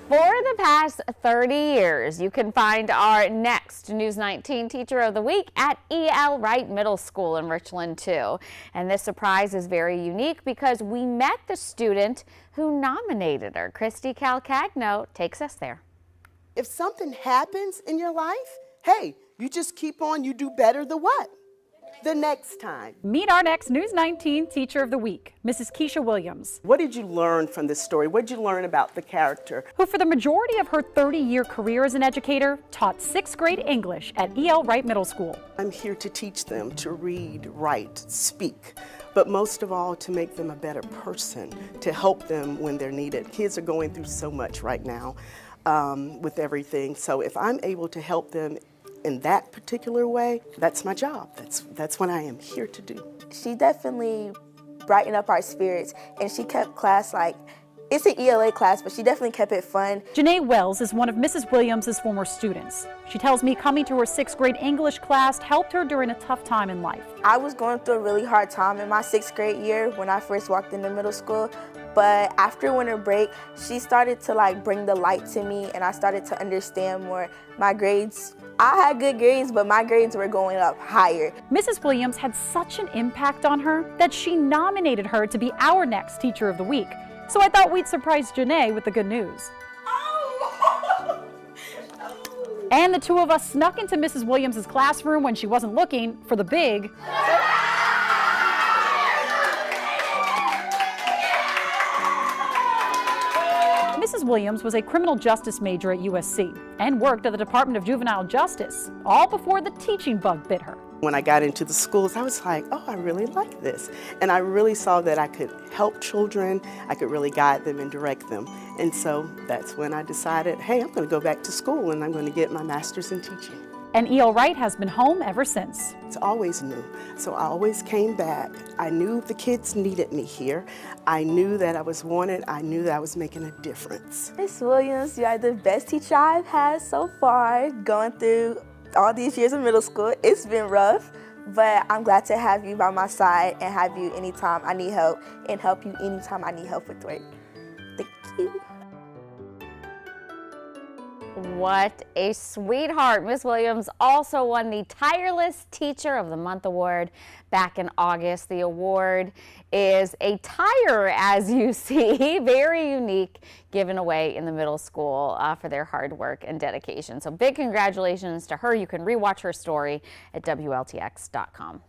For the past 30 years, you can find our next News 19 Teacher of the Week at Wright Middle School in Richland, too. And this surprise is very unique because we met the student who nominated her. Christy Calcagno takes us there. If something happens in your life, hey, you just keep on, you do better the what? The next time. Meet our next News 19 Teacher of the Week, Mrs. Kechia Williams. What did you learn from this story? What did you learn about the character? Who for the majority of her 30-year career as an educator taught 6th grade English at Wright Middle School. I'm here to teach them to read, write, speak, but most of all to make them a better person, to help them when they're needed. Kids are going through so much right now with everything, so if I'm able to help them in that particular way, that's my job. That's what I am here to do. She definitely brightened up our spirits, and she kept class like, it's an ELA class, but she definitely kept it fun. Janae Wells is one of Mrs. Williams' former students. She tells me coming to her 6th grade English class helped her during a tough time in life. I was going through a really hard time in my 6th grade year when I first walked into middle school, but after winter break, she started to bring the light to me, and I started to understand more. My grades, I had good grades, but my grades were going up higher. Mrs. Williams had such an impact on her that she nominated her to be our next Teacher of the Week. So I thought we'd surprise Janae with the good news. Oh. And the two of us snuck into Mrs. Williams' classroom when she wasn't looking for the big Mrs. Williams was a criminal justice major at USC and worked at the Department of Juvenile Justice, all before the teaching bug bit her. When I got into the schools, I was like, oh, I really like this. And I really saw that I could help children, I could really guide them and direct them. And so that's when I decided, hey, I'm going to go back to school and I'm going to get my master's in teaching. And E.L. Wright has been home ever since. It's always new, so I always came back. I knew the kids needed me here. I knew that I was wanted. I knew that I was making a difference. Miss Williams, you are the best teacher I've had so far, going through all these years of middle school. It's been rough, but I'm glad to have you by my side and have you anytime I need help and help you anytime I need help with work. Thank you. What a sweetheart. Miss Williams also won the Tireless Teacher of the Month award back in August. The award is a tire, as you see, very unique, given away in the middle school for their hard work and dedication. So big congratulations to her. You can rewatch her story at WLTX.com.